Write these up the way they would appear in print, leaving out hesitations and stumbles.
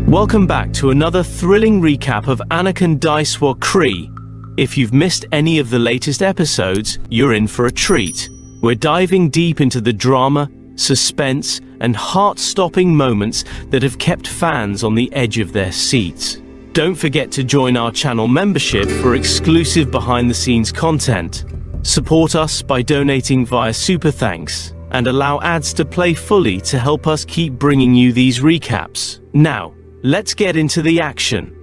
Welcome back to another thrilling recap of Anakin Daiswa Cree. If you've missed any of the latest episodes, you're in for a treat. We're diving deep into the drama, suspense, and heart-stopping moments that have kept fans on the edge of their seats. Don't forget to join our channel membership for exclusive behind-the-scenes content. Support us by donating via Super Thanks, and allow ads to play fully to help us keep bringing you these recaps. Now, let's get into the action.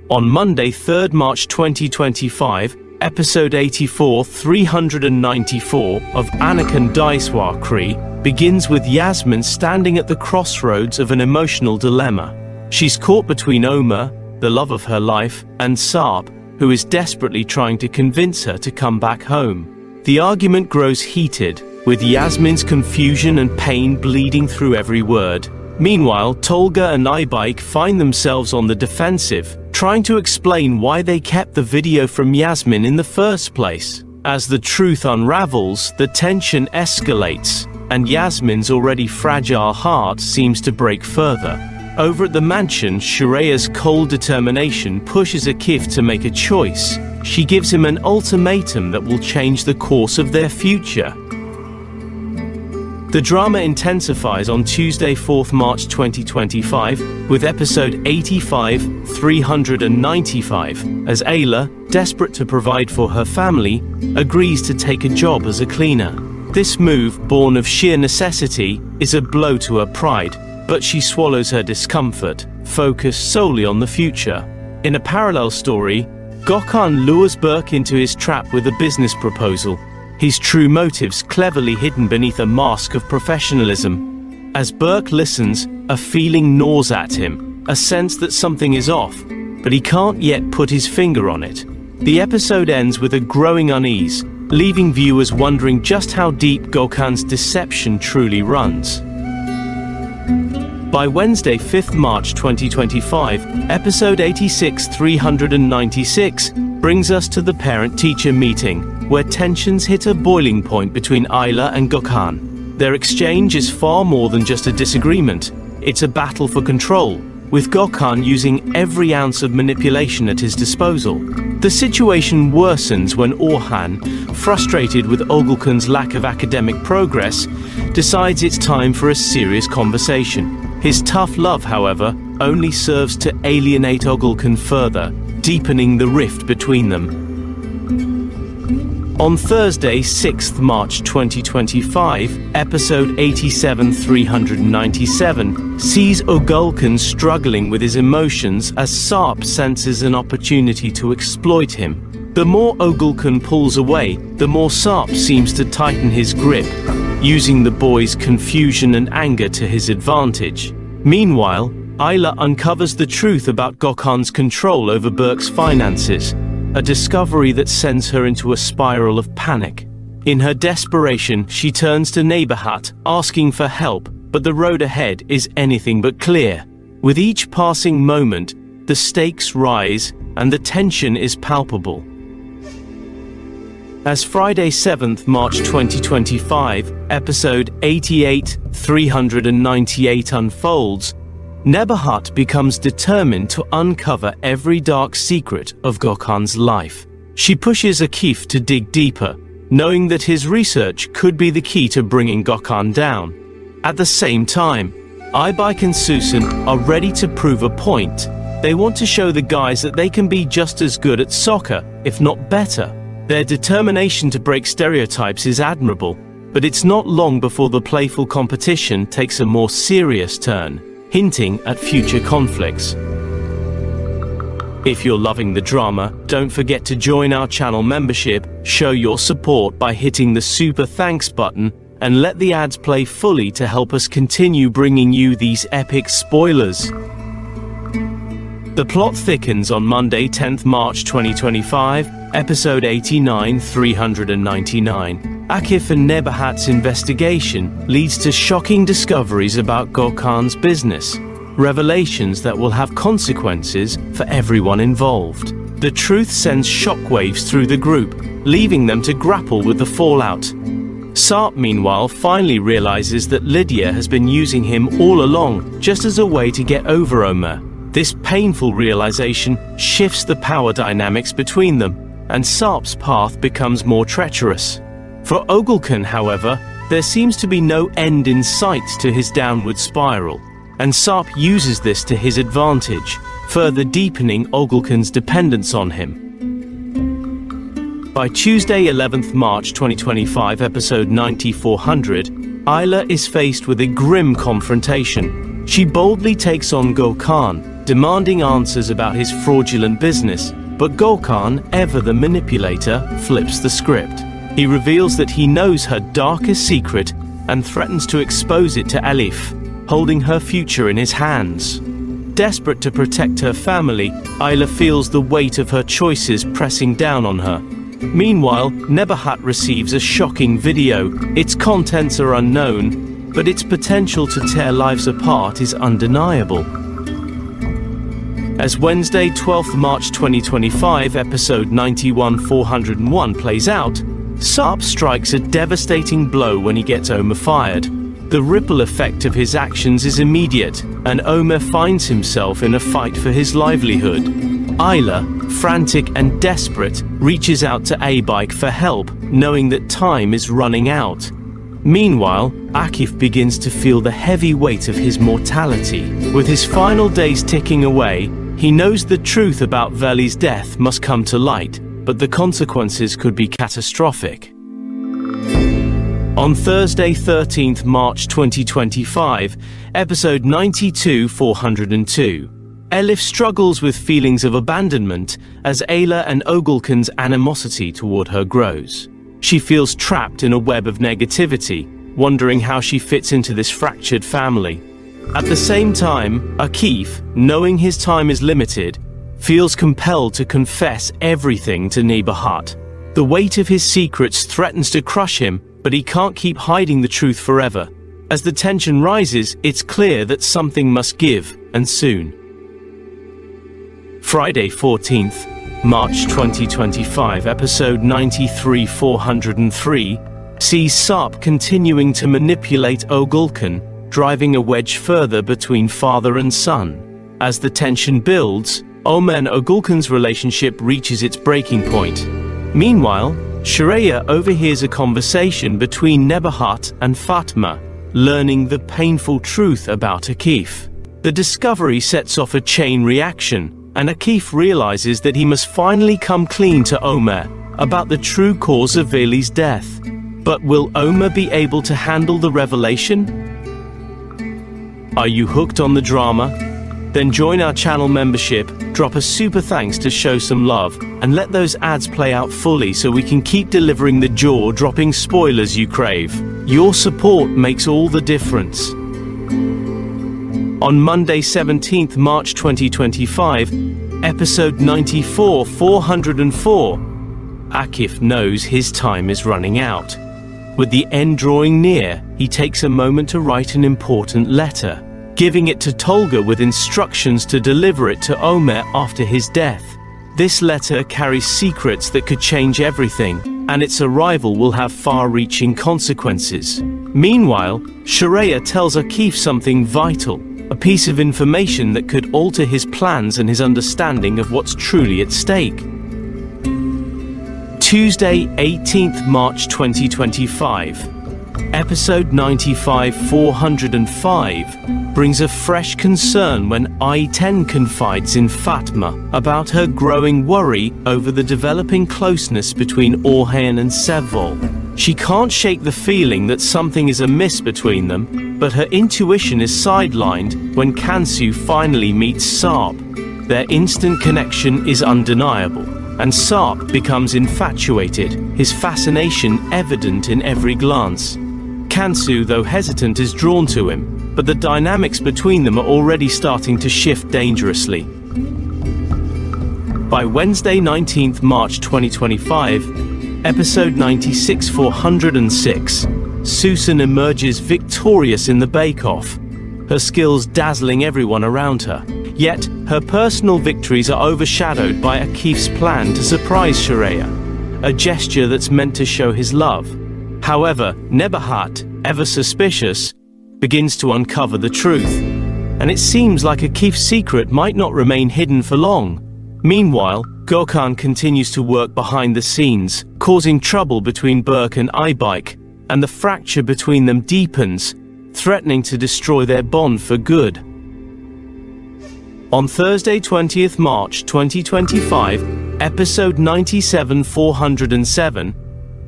On Monday, 3rd March 2025, Episode 84, 394 of Anakin Daiswa Cree begins with Yasmin standing at the crossroads of an emotional dilemma. She's caught between Omer, the love of her life, and Saab, who is desperately trying to convince her to come back home. The argument grows heated, with Yasmin's confusion and pain bleeding through every word. Meanwhile, Tolga and Aybaek find themselves on the defensive, trying to explain why they kept the video from Yasmin in the first place. As the truth unravels, the tension escalates, and Yasmin's already fragile heart seems to break further. Over at the mansion, Shareya's cold determination pushes Akif to make a choice. She gives him an ultimatum that will change the course of their future. The drama intensifies on Tuesday, 4th March 2025, with episode 85, 395, as Ayla, desperate to provide for her family, agrees to take a job as a cleaner. This move, born of sheer necessity, is a blow to her pride, but she swallows her discomfort, focused solely on the future. In a parallel story, Gökhan lures Berk into his trap with a business proposal, his true motives cleverly hidden beneath a mask of professionalism. As Berk listens, a feeling gnaws at him, a sense that something is off, but he can't yet put his finger on it. The episode ends with a growing unease, leaving viewers wondering just how deep Gökhan's deception truly runs. By Wednesday, 5th March 2025, episode 86, 396, brings us to the parent-teacher meeting, where tensions hit a boiling point between Ayla and Gökhan. Their exchange is far more than just a disagreement. It's a battle for control, with Gökhan using every ounce of manipulation at his disposal. The situation worsens when Orhan, frustrated with Ogulkan's lack of academic progress, decides it's time for a serious conversation. His tough love, however, only serves to alienate Ogulkan further, deepening the rift between them. On Thursday, 6th March 2025, episode 87, 397, sees Ogulkan struggling with his emotions as Sarp senses an opportunity to exploit him. The more Ogulkan pulls away, the more Sarp seems to tighten his grip, using the boy's confusion and anger to his advantage. Meanwhile, Ayla uncovers the truth about Gökhan's control over Berk's finances, a discovery that sends her into a spiral of panic. In her desperation, she turns to Nebahat, asking for help, but the road ahead is anything but clear. With each passing moment, the stakes rise and the tension is palpable. As Friday, 7th March 2025, episode 88, 398 unfolds, Nebahat becomes determined to uncover every dark secret of Gökhan's life. She pushes Akif to dig deeper, knowing that his research could be the key to bringing Gökhan down. At the same time, Aybaek and Susan are ready to prove a point. They want to show the guys that they can be just as good at soccer, if not better. Their determination to break stereotypes is admirable, but it's not long before the playful competition takes a more serious turn, hinting at future conflicts. If you're loving the drama, don't forget to join our channel membership, show your support by hitting the Super Thanks button, and let the ads play fully to help us continue bringing you these epic spoilers. The plot thickens on Monday, 10th March 2025, episode 89, 399. Akif and Nebahat's investigation leads to shocking discoveries about Gökhan's business, revelations that will have consequences for everyone involved. The truth sends shockwaves through the group, leaving them to grapple with the fallout. Sarp, meanwhile, finally realizes that Lydia has been using him all along, just as a way to get over Omer. This painful realization shifts the power dynamics between them, and Sarp's path becomes more treacherous. For Ogulkan, however, there seems to be no end in sight to his downward spiral, and Sarp uses this to his advantage, further deepening Ogulkan's dependence on him. By Tuesday, 11th March 2025, episode 9400, Ayla is faced with a grim confrontation. She boldly takes on Gökhan, demanding answers about his fraudulent business, but Gökhan, ever the manipulator, flips the script. He reveals that he knows her darkest secret and threatens to expose it to Elif, holding her future in his hands. Desperate to protect her family, Ayla feels the weight of her choices pressing down on her. Meanwhile, Nebahat receives a shocking video. Its contents are unknown, but its potential to tear lives apart is undeniable. As Wednesday, 12th March 2025, episode 91-401 plays out, Sarp strikes a devastating blow when he gets Omer fired. The ripple effect of his actions is immediate, and Omer finds himself in a fight for his livelihood. Ayla, frantic and desperate, reaches out to Aybike for help, knowing that time is running out. Meanwhile, Akif begins to feel the heavy weight of his mortality. With his final days ticking away, he knows the truth about Veli's death must come to light, but the consequences could be catastrophic. On Thursday, 13th March 2025, episode 92-402, Elif struggles with feelings of abandonment as Ayla and Ogulkan's animosity toward her grows. She feels trapped in a web of negativity, wondering how she fits into this fractured family. At the same time, Akif, knowing his time is limited, feels compelled to confess everything to Nebahat. The weight of his secrets threatens to crush him, but he can't keep hiding the truth forever. As the tension rises, it's clear that something must give, and soon. Friday, 14th March 2025, episode 93-403, sees Sarp continuing to manipulate Ogulkan, driving a wedge further between father and son. As the tension builds, Omer and Ogulkan's relationship reaches its breaking point. Meanwhile, Shreya overhears a conversation between Nebahat and Fatma, learning the painful truth about Akif. The discovery sets off a chain reaction, and Akif realizes that he must finally come clean to Omer about the true cause of Veli's death. But will Omer be able to handle the revelation? Are you hooked on the drama? Then join our channel membership, drop a super thanks to show some love, and let those ads play out fully so we can keep delivering the jaw-dropping spoilers you crave. Your support makes all the difference. On Monday, 17th March 2025, episode 94-404, Akif knows his time is running out. With the end drawing near, he takes a moment to write an important letter, giving it to Tolga with instructions to deliver it to Omer after his death. This letter carries secrets that could change everything, and its arrival will have far-reaching consequences. Meanwhile, Shreya tells Akif something vital, a piece of information that could alter his plans and his understanding of what's truly at stake. Tuesday, 18th March 2025. Episode 95-405 brings a fresh concern when I-10 confides in Fatma about her growing worry over the developing closeness between Orhan and Sevval. She can't shake the feeling that something is amiss between them, but her intuition is sidelined when Kansu finally meets Sarp. Their instant connection is undeniable, and Sarp becomes infatuated, his fascination evident in every glance. Kansu, though hesitant, is drawn to him, but the dynamics between them are already starting to shift dangerously. By Wednesday, 19th March 2025, episode 96-406, Susan emerges victorious in the bake-off, her skills dazzling everyone around her. Yet, her personal victories are overshadowed by Akif's plan to surprise Shreya, a gesture that's meant to show his love. However, Nebahat, ever suspicious, begins to uncover the truth, and it seems like Akif's secret might not remain hidden for long. Meanwhile, Gökhan continues to work behind the scenes, causing trouble between Berk and Ayberk, and the fracture between them deepens, threatening to destroy their bond for good. On Thursday, 20th March 2025, episode 97-407,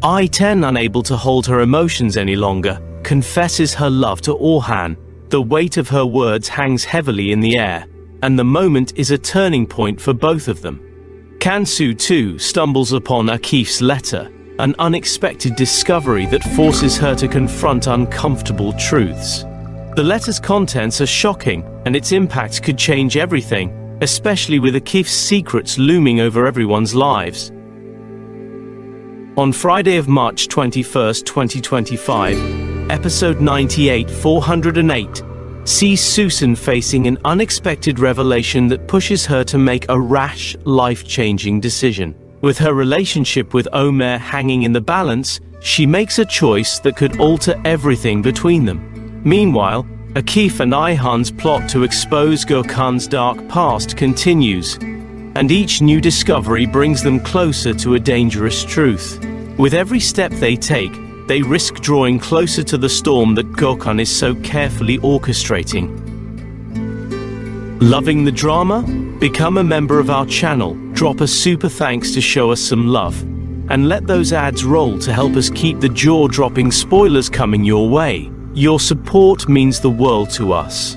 Ayten, unable to hold her emotions any longer, confesses her love to Orhan. The weight of her words hangs heavily in the air, and the moment is a turning point for both of them. Cansu too stumbles upon Akif's letter, an unexpected discovery that forces her to confront uncomfortable truths. The letter's contents are shocking, and its impact could change everything, especially with Akif's secrets looming over everyone's lives. On Friday of March 21st, 2025, episode 98-408 sees Susan facing an unexpected revelation that pushes her to make a rash, life-changing decision. With her relationship with Ömer hanging in the balance, she makes a choice that could alter everything between them. Meanwhile, Akif and Ayhan's plot to expose Gökhan's dark past continues, and each new discovery brings them closer to a dangerous truth. With every step they take, they risk drawing closer to the storm that Gökhan is so carefully orchestrating. Loving the drama? Become a member of our channel, drop a super thanks to show us some love, and let those ads roll to help us keep the jaw-dropping spoilers coming your way. Your support means the world to us.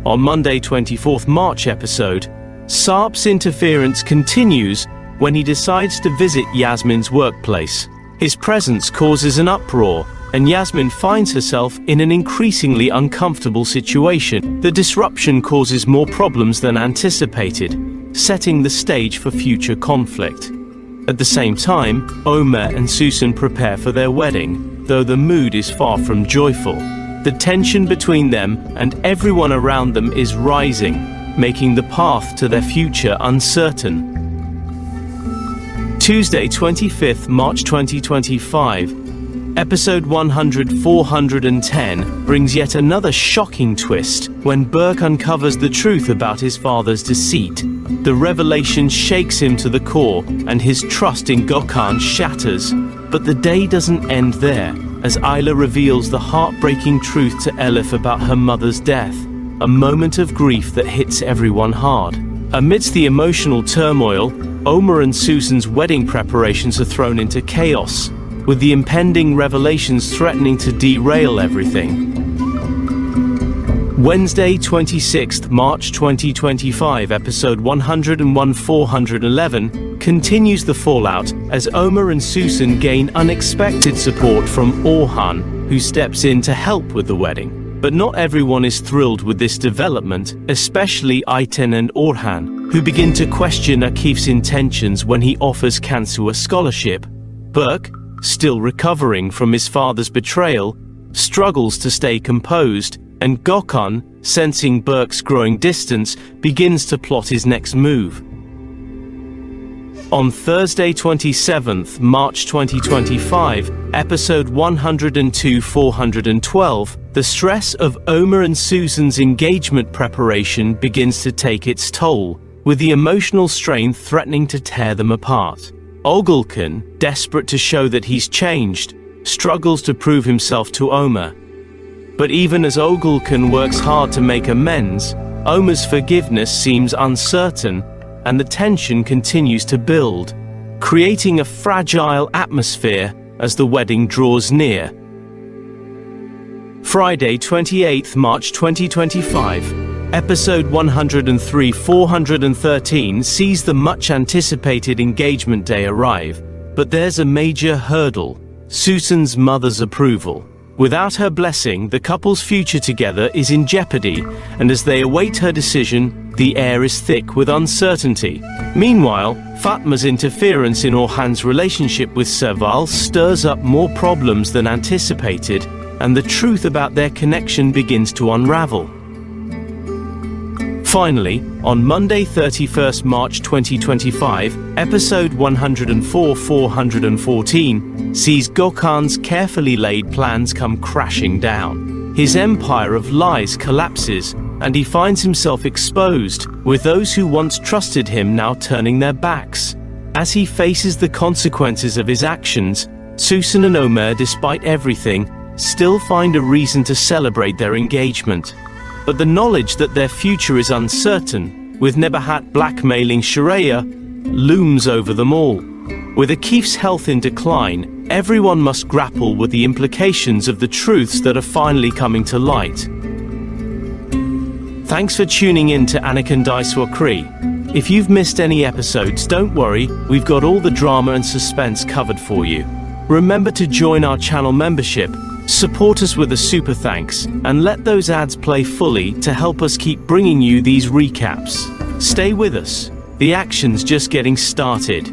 On Monday 24th March episode, Sarp's interference continues when he decides to visit Yasmin's workplace. His presence causes an uproar, and Yasmin finds herself in an increasingly uncomfortable situation. The disruption causes more problems than anticipated, setting the stage for future conflict. At the same time, Ömer and Susan prepare for their wedding, though the mood is far from joyful. The tension between them and everyone around them is rising, making the path to their future uncertain. Tuesday, 25th March 2025, episode 100-410 brings yet another shocking twist when Berk uncovers the truth about his father's deceit. The revelation shakes him to the core, and his trust in Gökhan shatters. But the day doesn't end there, as Ayla reveals the heartbreaking truth to Elif about her mother's death, a moment of grief that hits everyone hard. Amidst the emotional turmoil, Ömer and Susan's wedding preparations are thrown into chaos, with the impending revelations threatening to derail everything. Wednesday, 26th March 2025, episode 101-411 continues the fallout as Ömer and Susan gain unexpected support from Orhan, who steps in to help with the wedding. But not everyone is thrilled with this development, especially Ayten and Orhan, who begin to question Akif's intentions when he offers Cansu a scholarship. Berk, still recovering from his father's betrayal, struggles to stay composed, and Gökhan, sensing Berk's growing distance, begins to plot his next move. On Thursday, 27th March 2025, episode 102-412, the stress of Ömer and Susan's engagement preparation begins to take its toll, with the emotional strain threatening to tear them apart. Ogulkan, desperate to show that he's changed, struggles to prove himself to Ömer. But even as Ogulkan works hard to make amends, Ömer's forgiveness seems uncertain, and the tension continues to build, creating a fragile atmosphere as the wedding draws near. Friday, 28th March 2025, episode 103-413 sees the much-anticipated engagement day arrive, but there's a major hurdle: Susan's mother's approval. Without her blessing, the couple's future together is in jeopardy, and as they await her decision, the air is thick with uncertainty. Meanwhile, Fatma's interference in Orhan's relationship with Seval stirs up more problems than anticipated, and the truth about their connection begins to unravel. Finally, On Monday 31st March 2025, episode 104-414 sees Gokhan's carefully laid plans come crashing down. His empire of lies collapses, and he finds himself exposed, with those who once trusted him now turning their backs. As he faces the consequences of his actions, Susan and Omer, despite everything, still find a reason to celebrate their engagement. But the knowledge that their future is uncertain, with Nebahat blackmailing Shareya, looms over them all. With Akif's health in decline, everyone must grapple with the implications of the truths that are finally coming to light. Thanks for tuning in to Anakin Daiswa Cree. If you've missed any episodes, don't worry, we've got all the drama and suspense covered for you. Remember to join our channel membership, support us with a super thanks, and let those ads play fully to help us keep bringing you these recaps. Stay with us. The action's just getting started.